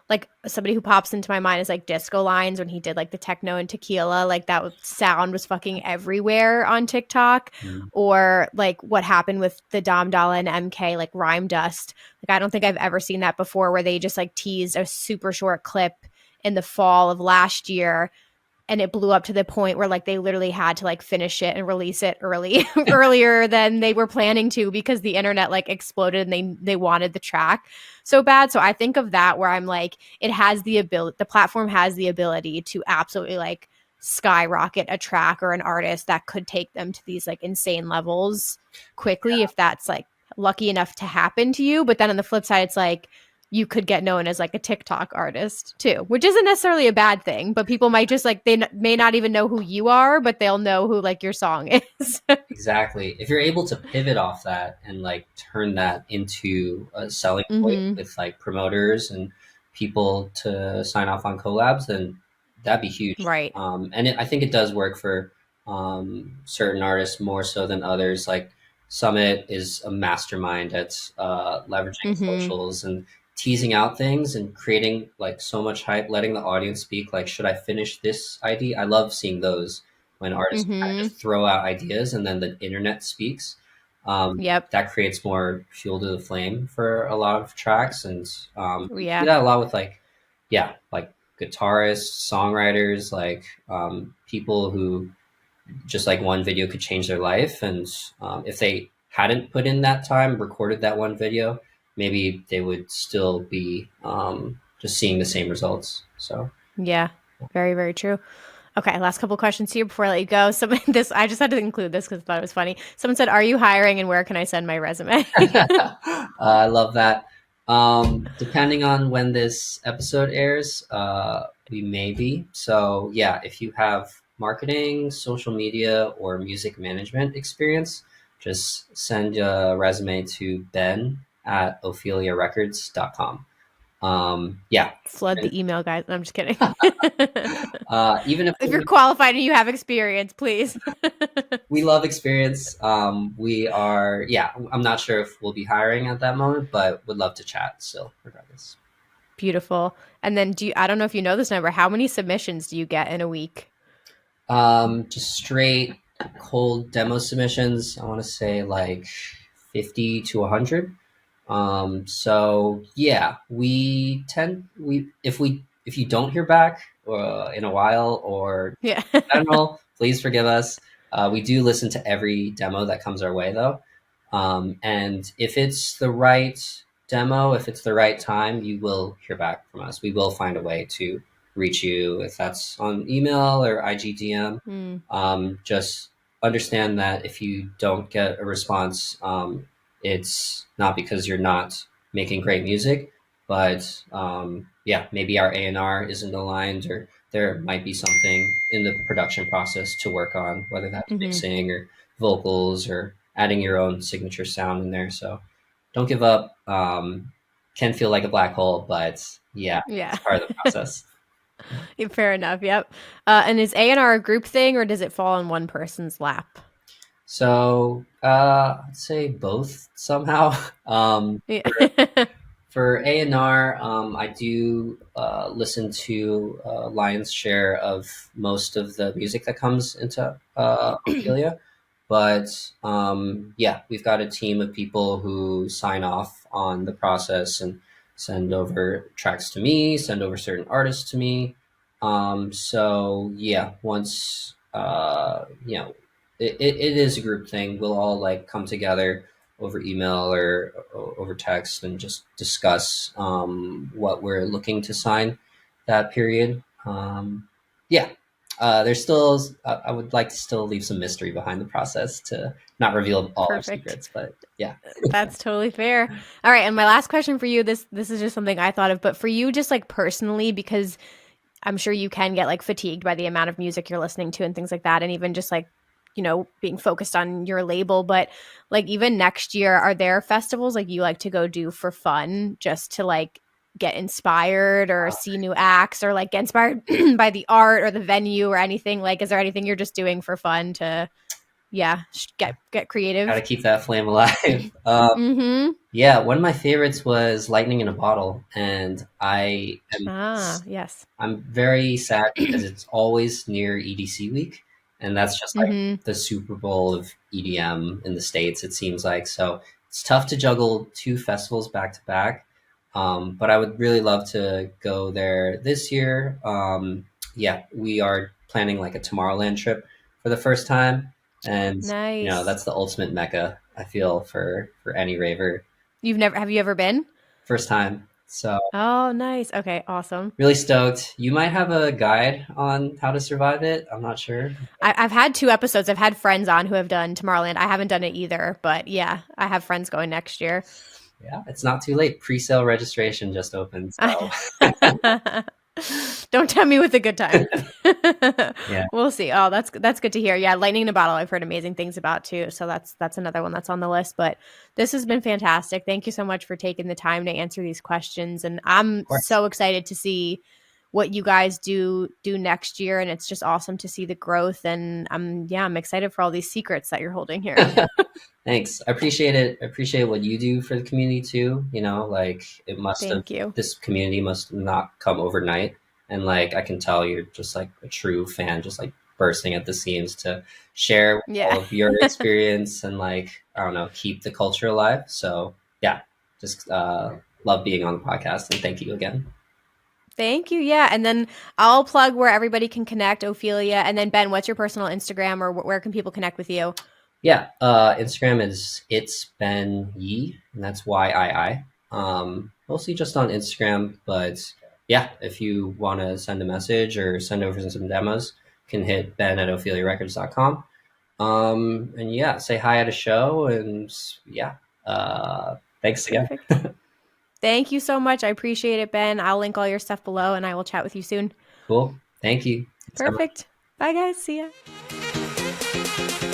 like somebody who pops into my mind is like Disco Lines when he did like the techno and tequila, like sound was fucking everywhere on TikTok. Mm. Or like what happened with the Dom Dalla and MK, like Rhyme Dust. Like I don't think I've ever seen that before, where they just like teased a super short clip in the fall of last year, and it blew up to the point where like they literally had to like finish it and release it earlier than they were planning to, because the internet like exploded and they wanted the track so bad. So I think of that where I'm like, it has the ability, the platform has the ability to absolutely like skyrocket a track or an artist that could take them to these like insane levels quickly, if that's like lucky enough to happen to you. But then on the flip side, it's like you could get known as like a TikTok artist too, which isn't necessarily a bad thing, but people might just like, may not even know who you are, but they'll know who like your song is. Exactly. If you're able to pivot off that and like turn that into a selling point Mm-hmm. with like promoters and people to sign off on collabs, then that'd be huge. Right. And I think it does work for certain artists more so than others. Like Summit is a mastermind at leveraging Mm-hmm. socials and teasing out things and creating like so much hype, letting the audience speak. Like, should I finish this ID? I love seeing those when artists kind of Mm-hmm. just throw out ideas and then the internet speaks. Yep. That creates more fuel to the flame for a lot of tracks, and you see Yeah. that a lot with like, yeah, like guitarists, songwriters, like people who just like one video could change their life, and if they hadn't put in that time, recorded that one video, maybe they would still be just seeing the same results. So. Yeah. Very, very true. Okay, last couple questions here before I let you go. This I just had to include this because I thought it was funny. Someone said, "Are you hiring, and where can I send my resume?" I love that. Depending on when this episode airs, we may be. So, yeah, if you have marketing, social media, or music management experience, just send a resume to Ben at opheliarecords.com. Yeah. Flood And, the email, guys. I'm just kidding. even if If you're qualified and you have experience, please. we love experience. We are, yeah, I'm not sure if we'll be hiring at that moment, but would love to chat still, regardless. Beautiful. And then I don't know if you know this number, how many submissions do you get in a week? Just straight cold demo submissions. I want to say like 50 to 100. So yeah, if you don't hear back in a while or Yeah. in general, please forgive us. We do listen to every demo that comes our way though. And if it's the right demo, if it's the right time, you will hear back from us. We will find a way to reach you, if that's on email or IGDM. Mm, Just understand that if you don't get a response, it's not because you're not making great music, but yeah, maybe our A&R isn't aligned, or there might be something in the production process to work on, whether that's hmm. mixing or vocals or adding your own signature sound in there. So don't give up. Can feel like a black hole, but yeah, Yeah. it's part of the process. Fair enough. Yep. And is A&R a group thing, or does it fall on one person's lap? So I'd say both somehow. Yeah. For A&R, I do listen to lion's share of most of the music that comes into Ophelia. But yeah, we've got a team of people who sign off on the process and send over tracks to me, send over certain artists to me. So yeah, once it is a group thing. We'll all like come together over email or over text and just discuss what we're looking to sign that period. Yeah, there's still I would like to still leave some mystery behind the process to not reveal all our Perfect. secrets, but yeah. That's totally fair. All right, and my last question for you, this is just something I thought of, but for you just like personally, because I'm sure you can get like fatigued by the amount of music you're listening to and things like that, and even just like, being focused on your label, but like even next year, are there festivals like you like to go do for fun just to like get inspired or see new acts or like get inspired by the art or the venue or anything? Like, is there anything you're just doing for fun to, yeah, get Got to creative? keep that flame alive. Mm-hmm. Yeah, one of my favorites was Lightning in a Bottle, and Ah, yes. I'm very sad because it's always near EDC week, and that's just like Mm-hmm. the Super Bowl of EDM in the States, it seems like. So it's tough to juggle two festivals back to back. But I would really love to go there this year. Yeah, we are planning like a Tomorrowland trip for the first time, and Nice. that's the ultimate mecca. I feel for any raver, Have you ever been? first time. So Oh, nice. Okay, awesome. really stoked. You might have a guide on how to survive it. I'm not sure. I've had 2 episodes. I've had friends on who have done Tomorrowland. I haven't done it either, but yeah, I have friends going next year. Yeah, it's not too late. Pre-sale registration just opened, so Don't tempt me with a good time. yeah, We'll see. Oh, that's good to hear. Yeah, Lightning in a Bottle I've heard amazing things about too. So that's another one that's on the list. But this has been fantastic. Thank you so much for taking the time to answer these questions. And I'm of course. so excited to see what you guys do next year. And it's just awesome to see the growth. And I'm excited for all these secrets that you're holding here. Thanks. I appreciate it. I appreciate what you do for the community too. Like Thank you. this community must not come overnight. And like I can tell you're just like a true fan, just like bursting at the seams to share Yeah. all of your experience and like, I don't know, keep the culture alive. So yeah, just love being on the podcast and thank you again. Thank you. Yeah. And then I'll plug where everybody can connect, Ophelia. And then Ben, what's your personal Instagram or where can people connect with you? Yeah, Instagram is it's Ben Yi, and that's YII. Mostly just on Instagram, but yeah, if you want to send a message or send over some demos, you can hit ben at opheliarecords.com. And yeah, say hi at a show, and yeah, thanks again. Perfect. Thank you so much. I appreciate it, Ben. I'll link all your stuff below and I will chat with you soon. Cool. Thank you. Perfect. Bye, guys. See ya.